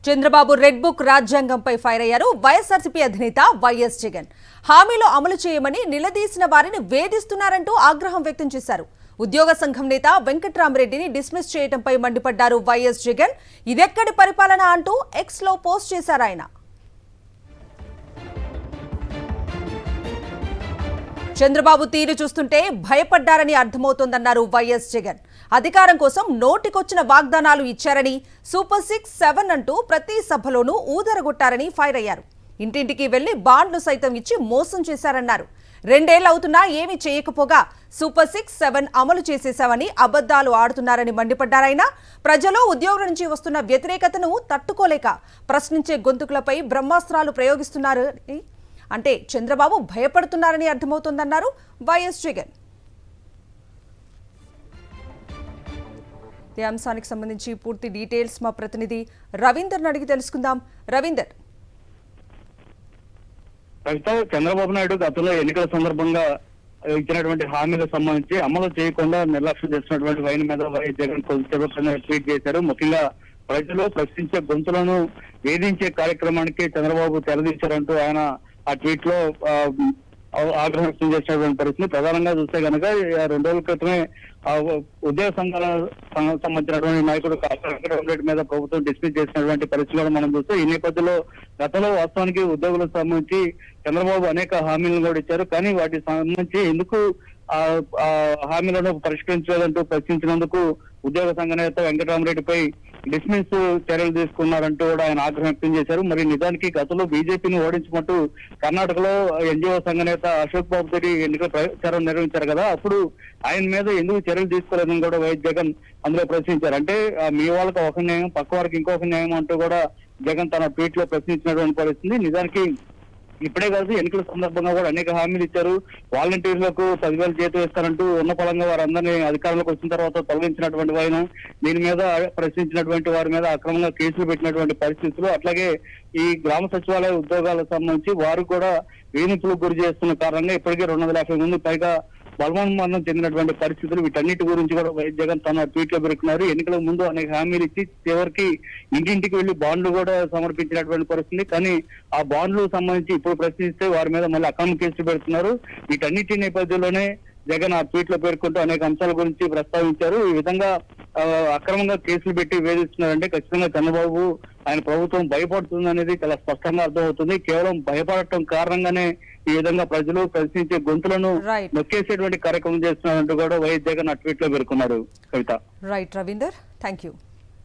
Chandrababu red book రాజ్యాంగంపై fire అయ్యారు వైఎస్ఆర్సీపీ అధినేత YS Jagan. హామీలు అమలు చేయమని నిలదీసిన వారిని వేధిస్తున్నారంటూ ఆగ్రహం వ్యక్తం చేశారు. ఉద్యోగ సంఘం నేత వెంకట్రామరెడ్డిని డిస్మిస్ చేయడంపై మండిపడ్డారు వైఎస్ జగన్. ఇదెక్కడి పరిపాలన అంటూ ఎక్స్ లో పోస్ట్ చేశారు ఆయన. చంద్రబాబు తీరు చూస్తుంటే భయపడ్డారని అర్థమవుతోందన్నారు వైఎస్ జగన్. అధికారం కోసం నోటికొచ్చిన వాగ్దానాలు ఇచ్చారని, సూపర్ 6, 7 అంటూ ప్రతి సభలోనూ ఊదరగొట్టారని ఫైర్ అయ్యారు. ఇంటింటికి వెళ్లి బాండ్లు సైతం ఇచ్చి మోసం చేశారన్నారు. 2 ఏళ్లు అవుతున్నా ఏమీ చేయకపోగా సూపర్ 6, 7 అమలు చేసేశామని అబద్దాలు ఆడుతున్నారని మండిపడ్డారాయన. ప్రజలు ఉద్యోగుల నుంచి వస్తున్న వ్యతిరేకతను తట్టుకోలేక ప్రశ్నించే గొంతుకులపై బ్రహ్మాస్త్రాలు ప్రయోగిస్తున్నారు. అంటే చంద్రబాబు భయపడుతున్నారని అర్థమవుతోందన్నారు వైఎస్ జగన్. ఈ అంశానికి సంబంధించి పూర్తి డీటెయిల్స్ మా ప్రతినిధి రవీందర్ అడిగి తెలుసుకుందాం. రవీందర్, చంద్రబాబు నాయుడు గతంలో ఎన్నికల సందర్భంగా ఇచ్చినటువంటి హామీలకు సంబంధించి అమలు చేయకుండా నిర్లక్ష్యం చేసినటువంటి వైన్ మీద వైఎస్ జగన్ కొద్దిసేపు ట్వీట్ చేశారు. ముఖ్యంగా ప్రజలు ప్రశ్నించే గొంతులను వేధించే కార్యక్రమానికి చంద్రబాబు తెరదీశారంటూ ఆయన ఆ ట్వీట్ లో ఆగ్రహం వ్యక్తం చేసినటువంటి పరిస్థితి. ప్రధానంగా చూస్తే కనుక 2 రోజుల క్రితమే ఉద్యోగ సంఘాల సంబంధించినటువంటి నాయకుడు వెంకటరామరెడ్డి మీద ప్రభుత్వం డిస్మిస్ చేసినటువంటి పరిస్థితులను మనం చూస్తే ఈ నేపథ్యంలో గతంలో వాస్తవానికి ఉద్యోగులకు సంబంధించి చంద్రబాబు అనేక హామీలను కూడా ఇచ్చారు. కానీ వాటికి సంబంధించి ఎందుకు హామీలను పరిష్కరించలేదంటూ ప్రశ్నించినందుకు ఉద్యోగ సంఘ నేత వెంకటరామరెడ్డిపై డిస్మిస్ చర్యలు తీసుకున్నారంటూ కూడా ఆయన ఆగ్రహం వ్యక్తం చేశారు. మరి నిజానికి గతంలో బీజేపీని ఓడించుకుంటూ కర్ణాటకలో ఎన్జిఓ సంఘ నేత అశోక్ బాబు తోటి ఎన్నికల ప్రచారం నిర్వహించారు కదా, అప్పుడు ఆయన మీద ఎందుకు చర్యలు తీసుకోలేదని కూడా వైఎస్ జగన్ అందులో ప్రశ్నించారు. అంటే మీ వాళ్ళకి ఒక న్యాయం, పక్క వారికి ఇంకొక న్యాయం అంటూ కూడా జగన్ తన ట్వీట్ లో ప్రశ్నించినటువంటి పరిస్థితి. నిజానికి ఇప్పుడే కాదు, ఎన్నికల సందర్భంగా కూడా అనేక హామీలు ఇచ్చారు. వాలంటీర్లకు 10,000 జీతం ఇస్తారంటూ ఉన్న పలంగా వారందరినీ అధికారంలోకి వచ్చిన తర్వాత తొలగించినటువంటి ఆయన, దీని మీద ప్రశ్నించినటువంటి వారి మీద అక్రమంగా కేసులు పెట్టినటువంటి పరిస్థితులు, అట్లాగే ఈ గ్రామ సచివాలయ ఉద్యోగాలకు సంబంధించి వారు కూడా వేధింపులకు గురి చేస్తున్న కారణంగా ఇప్పటికే 250 మంది పైగా బలవన్మరణం చెందినటువంటి పరిస్థితులు, వీటన్నిటి గురించి కూడా వైఎస్ జగన్ తన ట్వీట్ లో పెరుకున్నారు. ఎన్నికల ముందు అనేక హామీలు ఇచ్చి చివరికి ఇంటింటికి వెళ్లి బాండ్లు కూడా సమర్పించినటువంటి పరిస్థితి. కానీ ఆ బాండ్లు సంబంధించి ఇప్పుడు ప్రశ్నిస్తే వారి మీద మళ్ళీ అక్రమ కేసులు పెడుతున్నారు. వీటన్నిటి నేపథ్యంలోనే జగన్ ఆ ట్వీట్ లో పేర్కొంటూ అనేక అంశాల గురించి ప్రస్తావించారు. ఈ విధంగా అక్రమంగా కేసులు పెట్టి వేధిస్తున్నారంటే ఖచ్చితంగా చంద్రబాబు ఆయన ప్రభుత్వం భయపడుతుంది అనేది చాలా స్పష్టంగా అర్థమవుతుంది. కేవలం భయపడటం కారణంగానే ఈ విధంగా ప్రజలు ప్రశ్నించే గొంతులను నొక్కేసేటువంటి కార్యక్రమం చేస్తున్నారంటూ కూడా వైఎస్ జగన్ ఆ ట్వీట్ లో పేర్కొన్నారు. Kavitha. Right Ravinder, thank you.